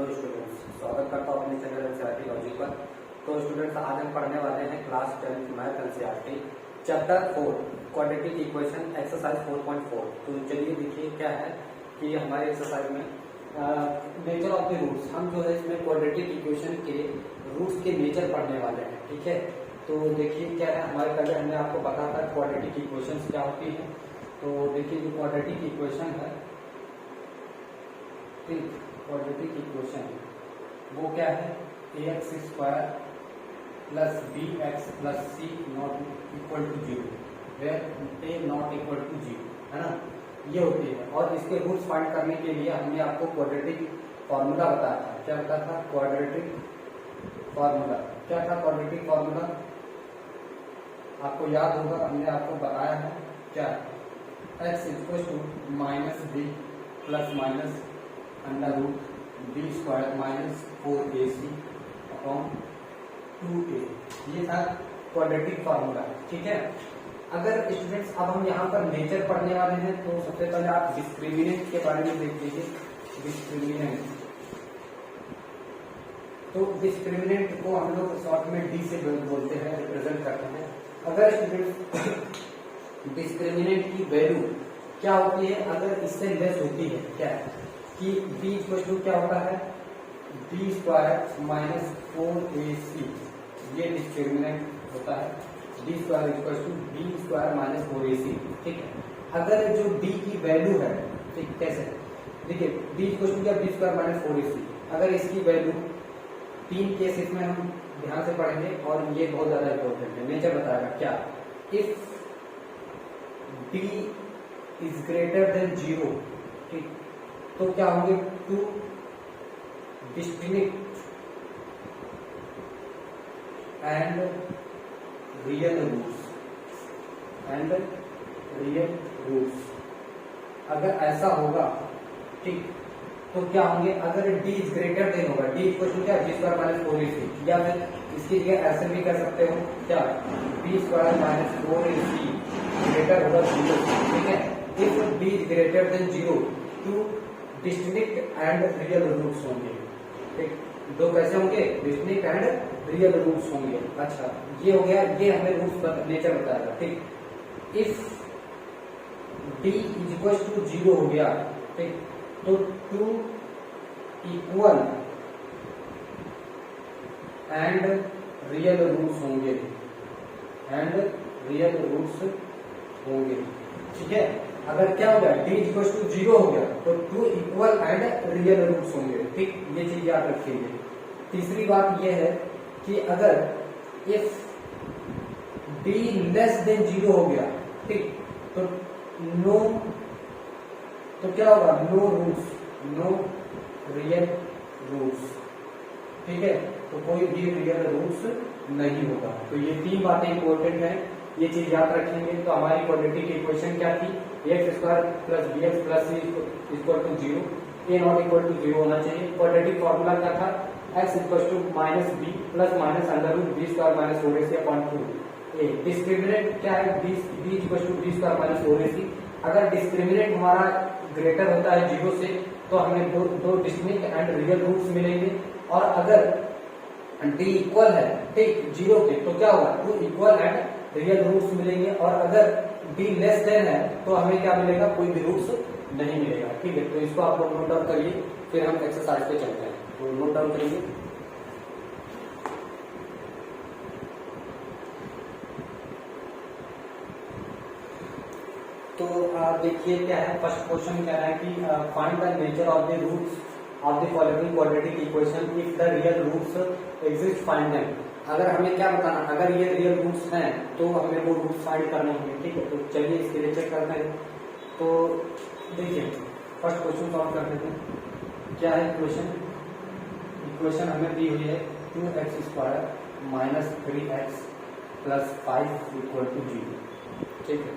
Hello students, स्वागत करता हूँ अपने चैनल एनसीईआरटी लॉजिक पर। तो स्टूडेंट्स, आज हम पढ़ने वाले हैं class 10 math NCERT chapter 4 quadratic equation exercise 4.4। तो चलिए देखिए क्या है कि हमारे एक्सरसाइज में नेचर ऑफ द रूट्स, हम जो है इसमें क्वाड्रेटिक इक्वेशन के रूट्स के नेचर पढ़ने वाले हैं। ठीक है, तो देखिए क्या है, हमारे पहले हमने आपको बताया था क्वाड्रेटिक इक्वेशन क्या होती है। तो देखिए जो क्वाड्रेटिक इक्वेशन है, क्वाड्रेटिक इक्वेशन वो क्या है, ax square plus bx plus c not equal to 0, where a not equal to 0 है ना, ये होती है। और इसके रूट्स फाइंड करने के लिए हमने आपको क्वाड्रेटिक फॉर्मूला बताया था। क्या बताया था? Quadratic formula. क्या था क्वाड्रेटिक फॉर्मूला? आपको याद होगा, हमने आपको बताया है क्या, x equal to minus B plus minus under root B square minus 4ac upon 2a। ये था क्वाड्रेटिक फॉर्मूला। ठीक है, अगर स्टूडेंट्स अब हम यहाँ पर नेचर पढ़ने वाले हैं तो सबसे पहले आप डिस्क्रिमिनेंट के बारे में देख लीजिए। डिस्क्रिमिनेंट, तो डिस्क्रिमिनेंट को हम लोग शॉर्ट में डी से बोलते हैं, रिप्रेजेंट करते हैं। अगर स्टूडेंट्स डिस्क्रिमिनेंट की वैल्यू क्या होती है, अगर इससे लेस होती है, क्या है कि b इक्वल टू क्या होता है, बी स्क्वायर माइनस 4ac, ये डिस्क्रिमिनेंट होता है। b square equal to B square minus 4ac। ठीक है, अगर जो b की वैल्यू है, ठीक कैसे, देखिए b इक्वल टू क्या, बी स्क्वायर माइनस 4ac। अगर इसकी वैल्यू, तीन केस इसमें हम ध्यान से पढ़ेंगे और ये बहुत ज्यादा इंपॉर्टेंट है। नेचर बताएगा क्या, if b is greater than 0, ठीक, तो क्या होंगे, two distinct and real roots, and real roots. अगर ऐसा होगा, ठीक, तो क्या होंगे, अगर d इज ग्रेटर देन होगा, d इक्वल टू क्या, बी स्क्वायर माइनस 4ac, या फिर इसकी जगह ऐसे भी कर सकते हो क्या, b square minus 4ac greater होगा 0। ठीक है, if b is greater than 0, two distinct and real roots होंगे। ठीक, दो कैसे होंगे, डिस्टिंक्ट एंड रियल रूट्स होंगे। अच्छा, ये हो गया, ये हमें रूट्स नेचर बताएगा। ठीक, if d is equal to 0 हो गया, ठीक, तो two equal and real roots होंगे, एंड रियल रूट्स होंगे। ठीक है, अगर क्या हो गया, d इक्वल टू 0 हो गया तो two equal and real roots होंगे। ठीक, ये चीज याद रखेंगे। तीसरी बात यह है कि अगर इफ d लेस देन 0 हो गया, ठीक, तो नो, तो क्या होगा, no roots, no real roots. ठीक है, तो कोई भी रियल रूट्स नहीं होगा। तो ये तीन बातें इंपॉर्टेंट है, ये चीज याद रखेंगे। तो हमारी क्वाड्रेटिक इक्वेशन क्या थी, x square plus b x plus c equal to 0, a not equal to 0 होना चाहिए। क्वाड्रेटिक फॉर्मूला क्या था, x equal to minus B plus minus under root B square minus 4ac upon 2a। Discriminant क्या है, b equal to B square minus 4ac। अगर discriminant हमारा greater होता है 0 से, तो हमें दो डिस्टिंक्ट एंड रियल रूट्स मिलेंगे। और अगर d इक्वल है, ठीक, 0 के, तो क्या होगा, two equal and real roots मिलेंगे। और अगर d लेस देन है तो हमें क्या मिलेगा, कोई भी रूट्स नहीं मिलेगा। ठीक है, तो इसको आप लोग नोट डाउन करिए, फिर हम एक्सरसाइज पे चलते हैं। तो नोट डाउन करिए। तो देखिए क्या है, फर्स्ट क्वेश्चन कह रहा है कि find the nature of the roots of the following quadratic equation if the real roots exist, find them. अगर हमें क्या बताना, अगर ये रियल रूट्स हैं तो हमें वो रूट्स फाइंड करने होंगे। ठीक है, तो चलिए इसके लिए चेक करते हैं। तो देखिए फर्स्ट क्वेश्चन सॉल्व कर देते हैं। क्या है इक्वेशन, इक्वेशन हमें दी हुई है 2x square minus 3x plus 5 equal to 0। ठीक है,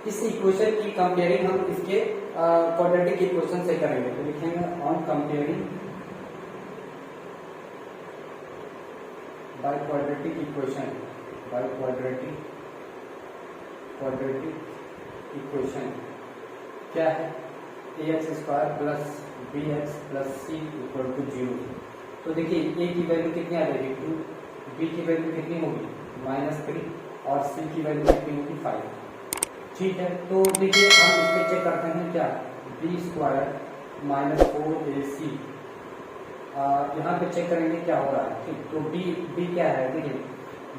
इस इक्वेशन की कंपेयरिंग हम इसके क्वाड्रेटिक इक्वेशन से करेंगे। तो लिखेंगे on comparing by quadratic equation, by quadratic equation क्या है, ax square plus b x plus c equal to 0। तो देखिए ए की वैल्यू कितनी आ जाएगी 2, बी की वैल्यू कितनी होगी -3 और सी की वैल्यू कितनी होगी 5। ठीक है, तो देखिए हम इस पे चेक करते हैं क्या बी स्क्वायर -4ac, यहाँ पे चेक करेंगे क्या हो रहा है। ठीक, तो बी क्या है देखिए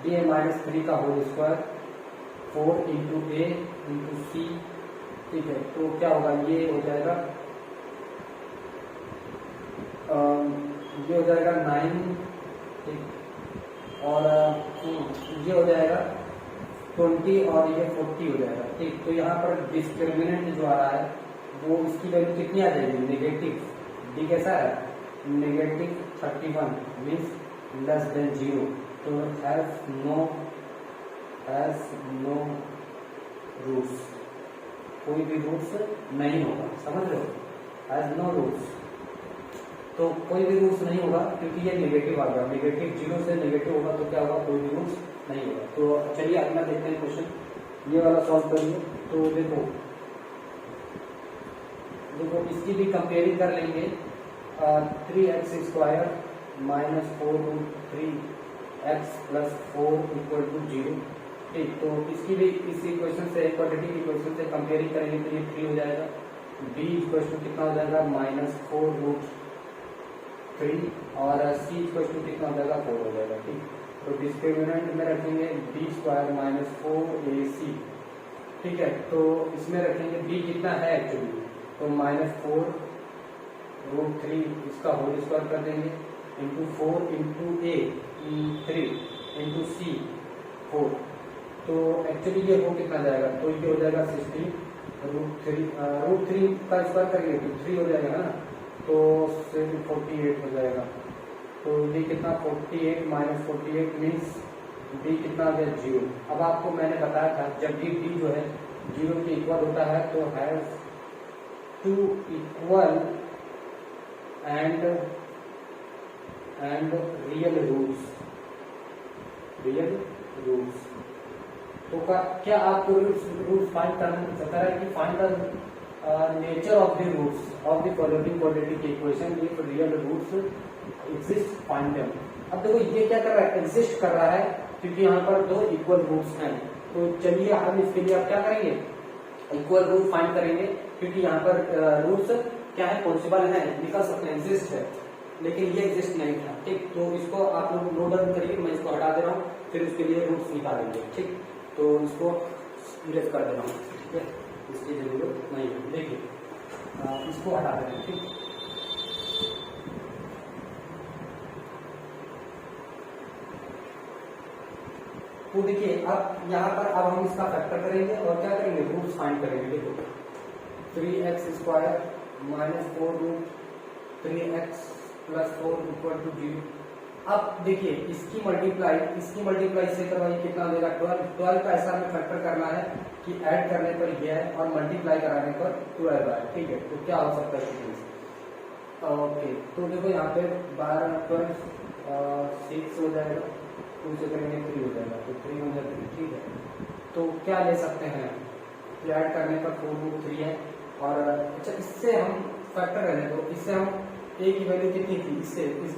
बी है -3 का होल स्क्वायर 4 इंटू ए इंटू सी। ठीक है, तो क्या होगा ये हो जाएगा 9। ठीक, और ये हो जाएगा 20 और ये 40 हो जाएगा। ठीक, तो यहाँ पर डिस्क्रिमिनेंट जो आ रहा है वो इसकी वैल्यू कितनी आ जाएगी नेगेटिव। डी कैसा है -31 मीन्स लेस देन 0। तो हैज नो रूट्स, कोई भी रूट्स नहीं होगा, समझ रहे हो, हैज नो रूट्स। तो कोई भी रूट्स नहीं होगा क्योंकि ये नेगेटिव आ गया, नेगेटिव 0 से नेगेटिव होगा तो क्या होगा कोई भी रूट्स नहीं होगा। तो चलिए अगला देखते हैं क्वेश्चन, ये वाला सॉल्व करिए। तो देखो इसकी भी कंपेयरिंग कर लेंगे 3x square -4√3x plus 4 equal to 0। ठीक, तो इसकी भी इस इक्वेशन से क्वाड्रेटिक इक्वेशन से कंपेयरिंग करेंगे तो ये 3 हो जाएगा। b इक्वल टू कितना हो जाएगा -4√3 और c इक्वल टू कितना हो जाएगा 4 हो जाएगा। ठीक, तो डिस्क्रिमिनेंट में रखेंगे b स्क्वायर -4ac। ठीक है, तो इसमें रखेंगे b कितना है एक्चुअली तो -4√3 इसका होल स्क्वायर कर देंगे इंटू 4 इंटू ए 3 इंटू सी 4। तो एक्चुअली ये हो कितना जाएगा तो ये हो जाएगा 16√3 का स्क्वायर करेंगे तो 3 हो जाएगा ना, तो 48 हो जाएगा। तो ये कितना 48 -48 मीन्स डी कितना आ गया 0। अब आपको मैंने बताया था जब भी डी जो है 0 के इक्वल होता है तो has two equal and real roots. तो क्या आपको रूट्स फाइंड करना चाहता है कि find the nature of the roots of the following quadratic equation if real roots exist find them. अब देखो ये क्या कर रहा है एग्जिस्ट कर रहा है क्योंकि यहाँ पर 2 इक्वल रूट्स हैं। तो चलिए हम इसके लिए आप क्या करेंगे इक्वल रूट फाइंड करेंगे क्योंकि यहाँ पर रूट्स क्या है पॉसिबल है निकल सकते हैं एग्जिस्ट है, लेकिन ये एग्जिस्ट नहीं था। ठीक, तो इसको आप लोग नोट डाउन करिए, मैं इसको हटा दे रहा हूँ फिर उसके लिए रूट्स निकालेंगे। ठीक, तो इसको इरेज कर दे रहा हूँ। ठीक है, इसकी जरूरत नहीं है, देखिए इसको हटा दें। ठीक, तो देखिए अब यहाँ पर अब हम इसका फैक्टर करेंगे और क्या करेंगे रूट्स फाइंड करेंगे। देखो 3x square -4√3x plus 4 equal to 0। अब देखिए इसकी मल्टीप्लाई से करवाइए कितना हो जाएगा 12 का ऐसा हमें फैक्टर करना है कि ऐड करने पर यह है और मल्टीप्लाई कराने पर 12 है। ठीक है, तो क्या हो सकता है स्टूडेंट्स ओके, तो देखो यहाँ पे 12 12 6 हो जाएगा, 2 से करेंगे 3 हो जाएगा, तो 3 हो जाएगा। ठीक है, तो क्या ले सकते हैं ऐड करने पर 4√3 है और अच्छा इससे हम फैक्टर रहने दो, इससे हम a की वैल्यू कितनी थी इससे इस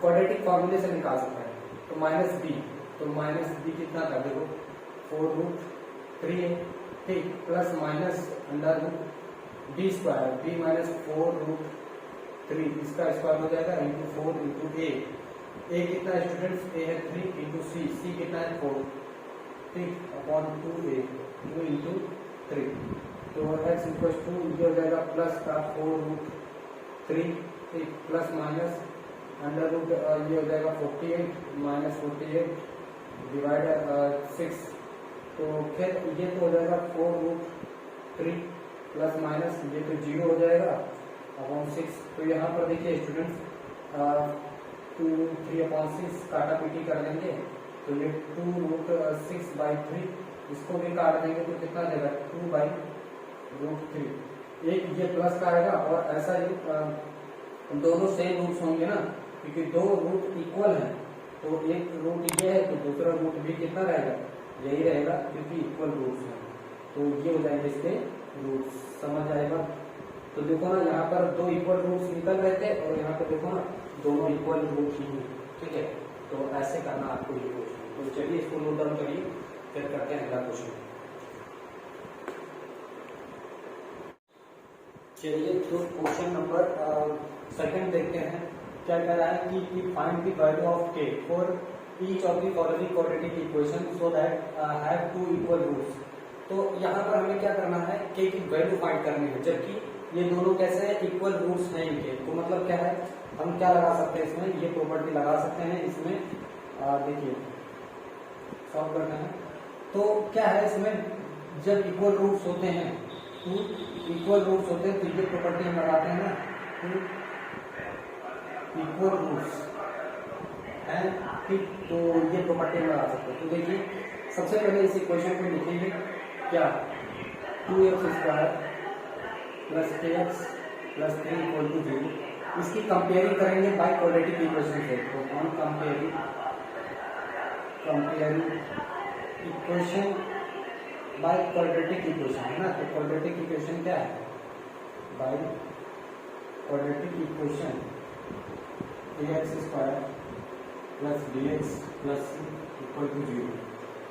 क्वाड्रेटिक फॉर्मूले से निकाल सकते हैं तो -b, तो -b कितना था देखो 4√3 है। ठीक, plus minus under root b square b -4√3 इसका स्क्वायर हो जाएगा इंटू 4 इंटू a कितना है स्टूडेंट्स a है 3 इंटू c कितना है 4 ठीक अपॉन 2a 2 इंटू 3। तो x इक्वल टू ये हो जाएगा प्लस का 4√3 ठीक प्लस माइनस अंडर रूट ये हो जाएगा 48 -48 डिवाइड 6। तो फिर ये तो हो जाएगा 4√3 प्लस माइनस ये तो 0 हो जाएगा अपॉन 6। तो यहाँ पर देखिए स्टूडेंट्स 2 3/6 काटा पीटी कर लेंगे तो ये 2√6/3 इसको भी काट देंगे तो कितना देगा 2/√3। एक ये प्लस का आएगा और ऐसा ही दोनों सेम रूट्स होंगे ना क्योंकि दो रूट इक्वल है तो एक रूट ये है तो दूसरा रूट भी कितना रहेगा यही रहेगा क्योंकि इक्वल रूट्स हैं। तो ये हो जाएंगे इसके रूट्स, समझ आएगा। तो देखो ना यहाँ पर दो इक्वल रूट्स निकल रहे थे और यहाँ पर देखो ना दोनों इक्वल रूट ही हैं, ठीक है। तो ऐसे करना आपको ये क्वेश्चन। तो चलिए इसको नोट डाउन करिए, फिर करते हैं अगला क्वेश्चन। चलिए तो क्वेश्चन नंबर सेकंड देखते हैं। क्या कह रहा है कि find the value of k for each of the following quadratic equation so that have two equal roots. तो यहाँ पर हमें क्या करना है, k की वैल्यू फाइंड करनी है, जबकि ये दोनों कैसे हैं, इक्वल रूट्स हैं इनके। तो मतलब क्या है, हम क्या लगा सकते हैं इसमें, ये प्रॉपर्टी लगा सकते हैं इसमें। देखिए सॉल्व करना है तो क्या है इसमें, जब इक्वल रूट्स होते हैं तो इक्वल रूट्स होते हैं तो ये प्रॉपर्टी हम लगाते हैं ना, इक्वल रूट्स है, ठीक। तो ये प्रॉपर्टी हम लगा सकते हैं। तो देखिए सबसे पहले इस इक्वेशन को लिखेंगे क्या, 2x² plus kx plus 3 equal to 0। इसकी कंपेयरिंग करेंगे बाय क्वाड्रेटिक इक्वेशन से। तो on comparing equation by quadratic equation है ना। तो क्वाड्रेटिक इक्वेशन क्या है, by quadratic equation ax² plus bx plus c equal to 0।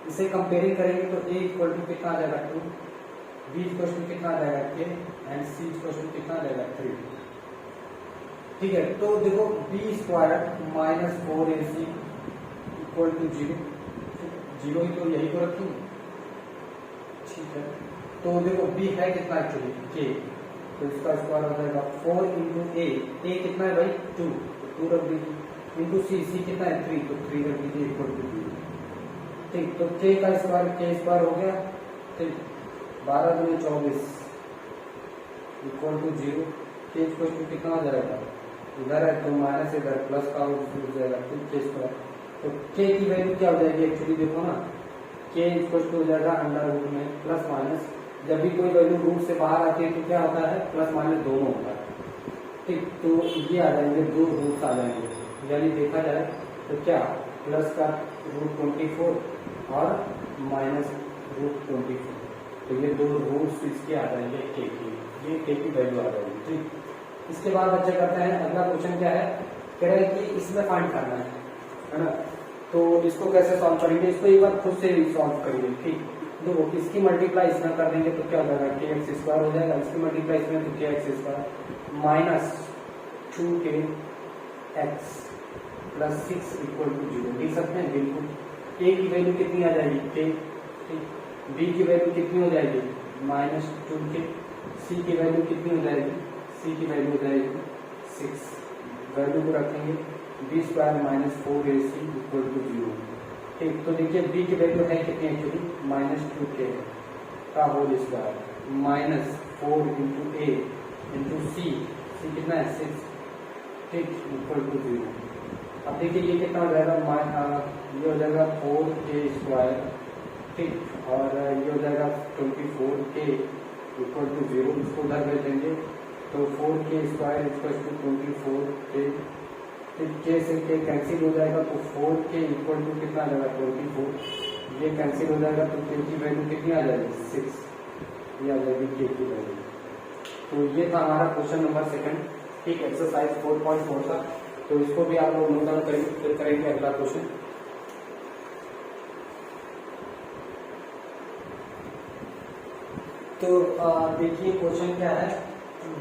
इसे कंपेयरिंग करेंगे तो a इक्वल टू कितना आ जाएगा 2, b इक्वल टू कितना आ जाएगा k and c equal to कितना आ जाएगा 3, ठीक है। तो देखो b² minus 4ac equal to 0, 0 ही तो यही को रखेंगे, ठीक है। तो देखो b है कितना एक्चुअली k, तो इसका स्क्वायर हो जाएगा 4 इंटू a कितना है भाई 2, तो 2 रख दीजिए, इंटू c कितना है 3, तो 3 रख दीजिए इक्वल टू 0, ठीक। तो k का स्क्वायर हो गया, ठीक। 12 दूनी 24 equal to 0, k equal to कितना हो जाएगा, इधर है तो माइनस इधर प्लस का हो जाएगा, ठीक। k स्क्वायर, तो k की वैल्यू क्या हो जाएगी एक्चुअली, देखो ना k इक्वल टू हो जाएगा अंडर रूट में प्लस माइनस, जब भी कोई वैल्यू रूट से बाहर आती है तो क्या होता है, प्लस माइनस दोनों होता है, ठीक। तो ये आ जाएंगे, दो रूट्स आ जाएंगे, यानी देखा जाए तो क्या प्लस का रूट 24 और माइनस रूट 24, तो ये दो रूट्स इसके आ जाएंगे k की, ये k की वैल्यू आ जाएगी, ठीक। इसके बाद बच्चे करते हैं अगला क्वेश्चन। क्या है, कह रहे हैं कि इसमें फाइंड करना है ना। तो इसको कैसे सॉल्व करेंगे, इसको एक बार खुद से सॉल्व करिए, ठीक। देखो इसकी मल्टीप्लाई इसमें कर देंगे तो क्या हो जाएगा, kx² हो जाएगा, इसकी मल्टीप्लाई इसमें तो kx² minus 2kx plus 6 equal to 0 लिख सकते हैं बिल्कुल। a की वैल्यू कितनी आ जाएगी k, ठीक। b की वैल्यू कितनी हो जाएगी माइनस 2k, c की वैल्यू कितनी हो जाएगी, c की वैल्यू हो जाएगी 6, वैल्यू को रखेंगे b² minus 4ac equal to 0, ठीक। तो देखिए b की वैल्यू है कितनी एक्चुअली माइनस 2k का whole square minus 4 into a into c कितना है 6, ठीक, इक्वल टू 0। अब देखिए ये कितना हो जाएगा, ये हो जाएगा 4k², ठीक, और ये हो जाएगा 24k इक्वल टू 0, इसको उधर भेज देंगे तो 4k² इक्वल टू 24k, ठीक। k से k कैंसिल हो जाएगा तो 4k इक्वल टू कितना आ जाएगा 24, ये कैंसिल हो जाएगा तो k की वैल्यू कितनी आ जाएगी 6, ये आ जाएगी k की वैल्यू। तो ये था हमारा क्वेश्चन नंबर सेकंड, ठीक, एक्सरसाइज 4.4 का। तो इसको भी आप लोग नोट डाउन करेंगे, फिर करेंगे अगला क्वेश्चन। तो देखिए क्वेश्चन क्या है,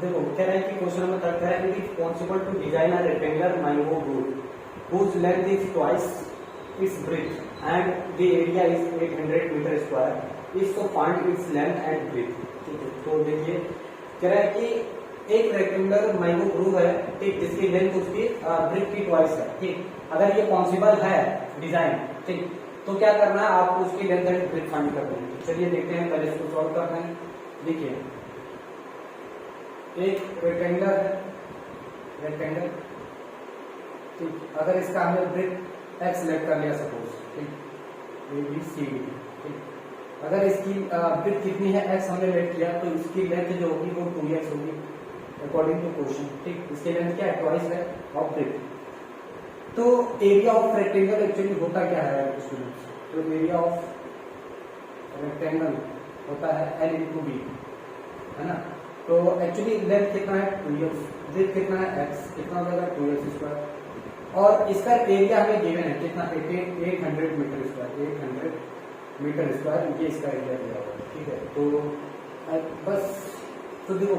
देखो कह रहे हैं कि क्वेश्चन नंबर थर्ड कह रहा है it is possible to design a rectangular mango grove whose length is twice its breadth and the area is 800 metre square, is to find its length and breadth, ठीक है। तो देखिए कह रहा है कि एक रेक्टेंगुलर मैंगो ग्रुप है, ठीक, जिसकी लेंथ उसकी ब्रेथ की ट्वाइस है, ठीक। अगर ये पॉसिबल है डिजाइन, ठीक, तो क्या करना है, आपको उसकी लेंथ एंड ब्रेथ फाइंड करनी है। चलिए देखते हैं, पहले इसको सॉल्व करते हैं। देखिए एक रेक्टेंगुलर है, रेक्टेंगल, ठीक। अगर इसका हमने ब्रेथ x सिलेक्ट कर लिया सपोज, ठीक, ABCD, ठीक। अगर इसकी ब्रेथ कितनी है x हमने लेट किया तो इसकी लेंथ जो होगी वो 2x होगी अकॉर्डिंग टू क्वेश्चन, ठीक। इसकी लेंथ क्या है ट्वाइस है ऑफ ब्रेथ। तो एरिया ऑफ रेक्टेंगल एक्चुअली होता क्या है स्टूडेंट्स, तो एरिया ऑफ रेक्टेंगल होता है L इंटू बी, है ना। तो एक्चुअली लेंथ कितना है 2x, विड्थ कितना है x, कितना हो जाएगा 2x²। और इसका एरिया हमें गिवन है कितना 800 मीटर स्क्वायर, 800 मीटर स्क्वायर ये इसका एरिया दिया हुआ है। ठीक है, तो बस तो देखो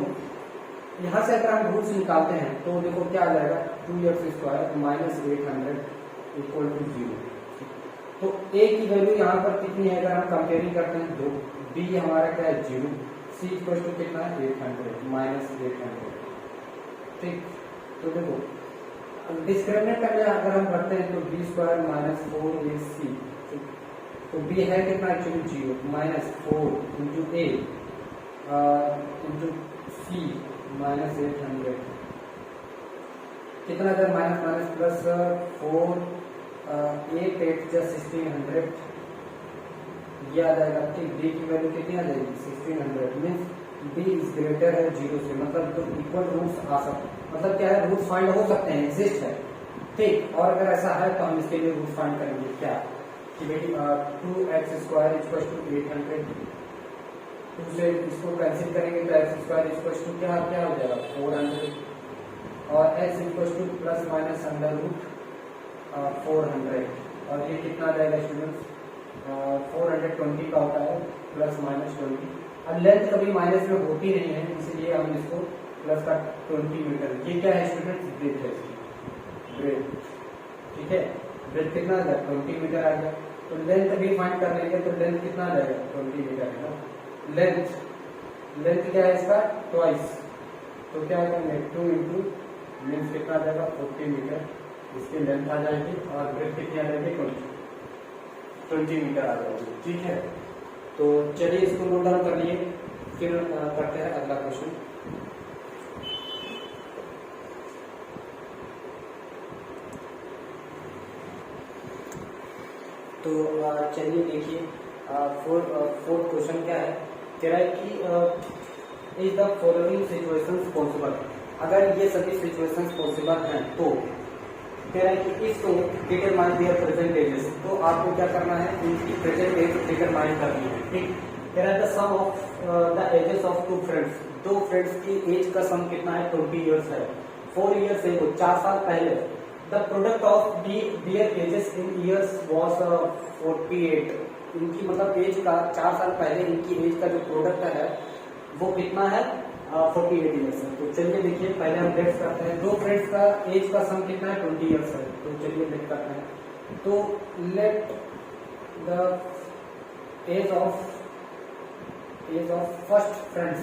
यहाँ से अगर हम रूट्स निकालते हैं तो देखो क्या आ जाएगा 2x² माइनस 800 इक्वल टू 0। तो a की वैल्यू यहाँ पर कितनी है अगर हम कंपेयरिंग करते हैं 2, b हमारा क्या है 0, c इक्वल टू कितना है 800 माइनस 800। ठीक, तो देखो डिस्क्रिमिनेंट में अगर हम करते हैं तो b² माइनस 4ac, तो b है कितना actually 0 minus 4 into a into c minus 800 कितना अगर माइनस माइनस प्लस 4 8 8 जस्ट 1600 ये आ जाएगा। ठीक, d की वैल्यू कितनी आ जाएगी 1600 मीन्स d इज ग्रेटर है 0 से, मतलब तो इक्वल रूट्स आ सकते, मतलब क्या है रूट्स फाइंड हो सकते हैं, एग्जिस्ट है। ठीक, और अगर ऐसा है तो हम इसके लिए रूट्स फाइंड करेंगे क्या कि भाई 2x² इक्वल टू 800, दूसरे इसको कैंसिल करेंगे तो x² इक्वल टू क्या क्या हो जाएगा 400 और x equal to plus minus under root 400 और ये कितना आ जाएगा स्टूडेंट्स 420 का होता है प्लस माइनस 20। अब लेंथ कभी माइनस में होती नहीं है इसलिए हम इसको प्लस का 20 मीटर, ये क्या है स्टूडेंट्स ब्रेथ है इसकी, ब्रेथ। ठीक है, ब्रेथ कितना आ जाएगा 20 मीटर आ गया। तो लेंथ भी फाइंड कर लेंगे तो लेंथ कितना आ जाएगा 20 मीटर है ना। लेंथ क्या है इसका ट्वाइस, तो क्या करेंगे 2 इंटू मीन्स कितना आ जाएगा 40 मीटर इसकी लेंथ आ जाएगी और ब्रेथ कितनी आ जाएगी 20 मीटर आ जाएगी। ठीक है, तो चलिए इसको नोट डाउन कर लिए, फिर करते हैं अगला क्वेश्चन। तो चलिए देखिए फोर्थ क्वेश्चन क्या है, कह रहा है कि is the following situations possible, अगर ये सभी सिचुएशंस पॉसिबल हैं तो कह रहा है कि इसको डिटरमाइन देयर प्रेजेंट एजेस, तो आपको क्या करना है इनकी प्रेजेंट एज डिटरमाइन करनी है। ठीक, कह रहा है the sum of the ages of two friends, दो फ्रेंड्स की एज का सम कितना है 20 इयर्स है। 4 इयर्स है, 4 साल पहले the product of their ages in years was 48, इनकी मतलब एज का 4 साल पहले इनकी एज का जो प्रोडक्ट है वो कितना है 48 इयर्स है। तो चलिए देखिए पहले हम लेट्स करते हैं, दो फ्रेंड्स का एज का सम कितना है 20 इयर्स है। तो चलिए लेट करते हैं, तो let the age of first friends,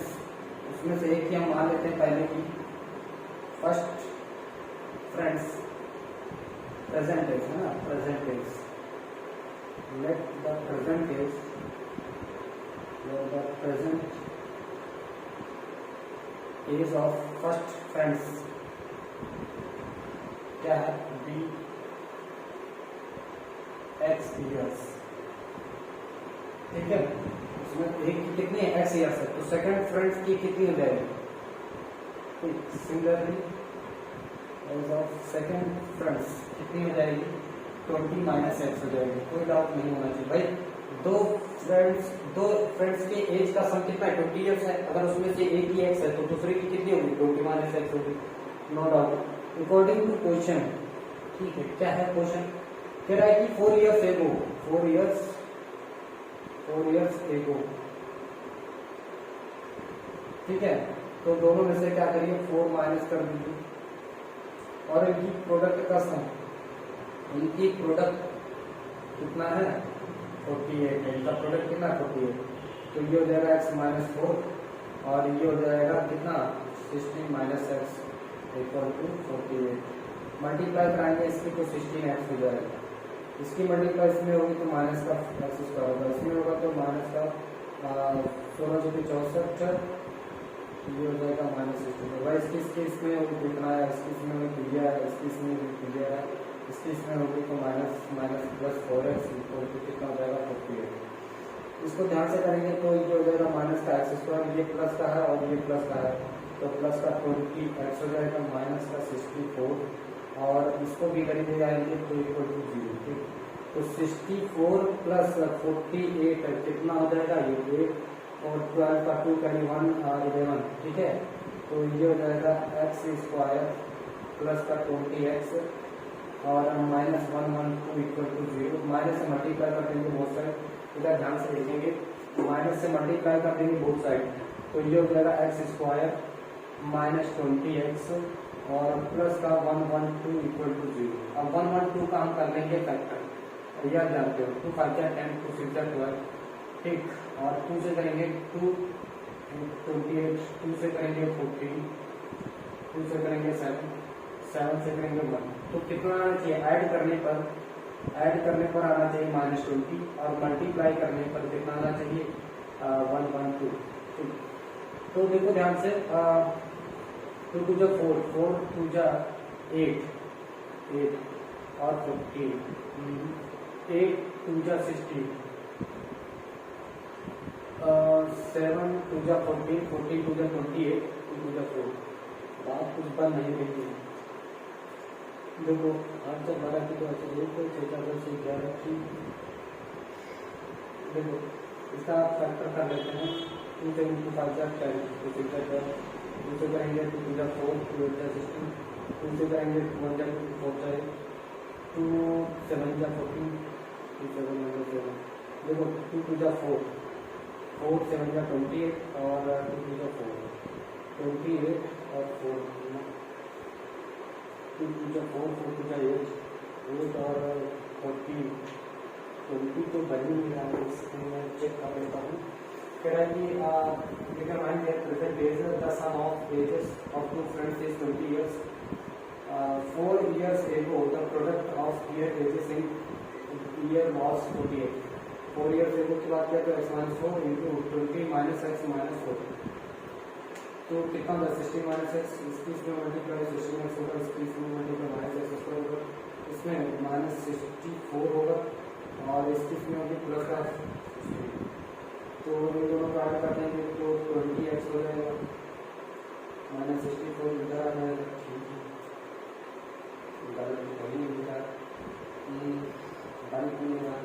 उसमें से एक ही हम मान लेते हैं पहले की फर्स्ट फ्रेंड्स प्रेजेंट एज है ना, present age, let the present age age of first friends क्या है बी एक्स इयर्स। ठीक है, उसमें एक की कितनी है एक्स इयर्स है, तो सेकंड फ्रेंड्स की कितनी हो जाएगी similarly age of second friends कितनी हो जाएगी 20 माइनस एक्स हो जाएगी। कोई डाउट नहीं होना चाहिए भाई, दो फ्रेंड्स के एज का सम कितना है 20 इयर्स है, अगर उसमें से एक ही एक्स है तो दूसरे की कितनी होगी 20 माइनस एक्स होगी, no doubt according to question. ठीक है, क्या है क्वेश्चन, कह रहा है कि 4 इयर्स एगो, 4 इयर्स एगो। ठीक है, तो दोनों में से क्या करिए 4 माइनस कर दीजिए और इनकी प्रोडक्ट का सम, इनकी प्रोडक्ट कितना है 48 है, इनका प्रोडक्ट कितना 48, तो ये हो जाएगा x माइनस 4 और ये हो जाएगा कितना 16 minus x equal to 48। Multiply कराएंगे इसकी तो 16x हो जाएगा, इसकी मल्टीप्लाई इसमें होगी तो माइनस का एक्स स्क्वायर होगा, इसमें होगा तो माइनस का 16 जो कि 64, ये हो जाएगा माइनस 16। भाई इसकी इसमें होगी कितना है, इसकी इसमें होगी दिया है, इसकी इसमें दिया है, इसकी इसमें होगी तो minus plus 4x equal to कितना हो जाएगा 48। इसको ध्यान से करेंगे तो ये हो जाएगा माइनस का एक्स स्क्वायर, ये प्लस का है और ये प्लस का है, तो प्लस का 20x हो जाएगा माइनस का 64 और इसको भी करेंगे जाएंगे तो इक्वल टू 0। ठीक, तो 64 प्लस 48 कितना हो जाएगा ये और 12 का 2 कैरी 1 11, ठीक है। तो ये हो जाएगा एक्स स्क्वायर प्लस का 20x और माइनस 112 इक्वल टू 0। माइनस से मल्टीप्लाई कर देंगे बोथ साइड, इधर ध्यान से देखेंगे, माइनस से मल्टीप्लाई कर देंगे बोथ साइड, तो ये हो जाएगा एक्स स्क्वायर माइनस 20x और प्लस का 112 इक्वल टू 0। अब 112 का हम कर लेंगे फैक्टर, यह जानते हो 2 5 10 2 6 12, ठीक। और 2 से करेंगे 2 28, 2 से करेंगे 14, 2 से करेंगे 7, 7 से करेंगे 1। तो कितना आना चाहिए ऐड करने पर आना चाहिए -20 और मल्टीप्लाई करने पर कितना आना चाहिए 112। तो देखो ध्यान से 2 2 जा 4, 4 2 जा 8 और 14, 8 2 जा 16, 7 2 जा 14, 14 2 जा 28, 2 2 जा 4। बात कुछ बन नहीं रही है। देखो आज जब 12 की तो अच्छा देखो 6 से 11 की, देखो इसका फैक्टर कर लेते हैं। 2 से 2 5 जा 10, 2 से 12, 2 से करेंगे 2 2 जा 4, 2 8 जा 16, 2 से करेंगे 1 जा 2 4 जा 2 7 जा 14, 2 7 जा 7। देखो 2 2 जा 4, 4 7 जा 28 और 2 2 जा 4, 28 और 4, 2 2 जा 4, 4 2 जा 8 और 14, 20 तो बन ही नहीं रहा है, इसमें मैं चेक कर लेता हूँ। कह रहा है कि determine their present age, the sum of ages of two friends is 20 years. 4 years ago, the product of their ages in year was 48. 4 years ago की बात किया तो x minus 4 into 20 minus x minus 4, तो कितना होगा 60 minus x, 60 में multiply 60 में होगा, 60 में मल्टीप्लाई माइनस x स्क्वायर होगा, इसमें माइनस 64 होगा और 60 में होगी प्लस का 60। तो इन दोनों को ऐड कर देंगे तो 20x हो जाएगा माइनस 64 इधर आ जाएगा, ठीक है। गलत वही इधर गलत नहीं होगा।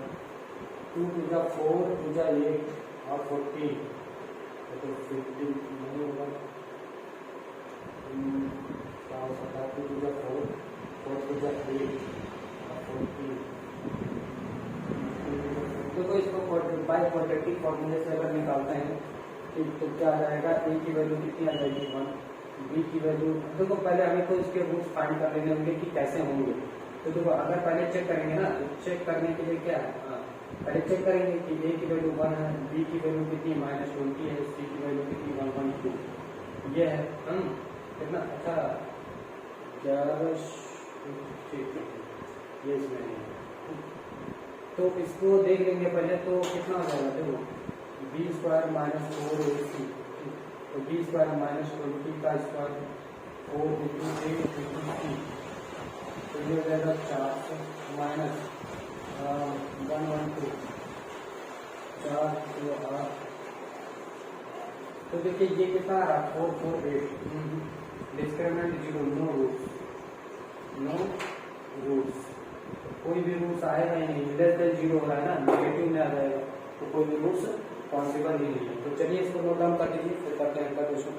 2 2 जा 4, 2 जा 8 और 14, तो 15 नहीं होगा। 2 2 जा 4, 4 2 जा 8 और 14। देखो इसको बाय क्वाड्रेटिक फॉर्मूले से अगर निकालते हैं तो क्या आ जाएगा, a की वैल्यू कितनी आ जाएगी 1, b की वैल्यू, देखो पहले हमें तो इसके रूट्स फाइंड कर लेने होंगे कि कैसे होंगे। तो देखो अगर पहले चेक करेंगे ना, तो चेक करने के लिए क्या है, पहले चेक करेंगे कि a की वैल्यू 1 है, b की वैल्यू कितनी -20 है, c की वैल्यू कितनी 112 ये है। कितना अच्छा 11, ये इसमें है। तो इसको देख लेंगे पहले, तो कितना हो जाएगा, देखो बी स्क्वायर माइनस 4ac, तो बी स्क्वायर माइनस 20 का स्क्वायर 4 इंटू 8 इंटू 3, तो ये हो जाएगा 4 माइनस 112 4 2 8। तो देखिए ये कितना आ रहा 4 4 8, डिस्क्रिमिनेंट 0, नो रूट्स, कोई भी रूट्स आएगा ही नहीं, लेस देन 0 हो रहा है ना, नेगेटिव में आ जाएगा, तो कोई भी रूट्स पॉसिबल ही नहीं है। तो चलिए इसको नोट डाउन कर लीजिए, फिर करते हैं अगला क्वेश्चन।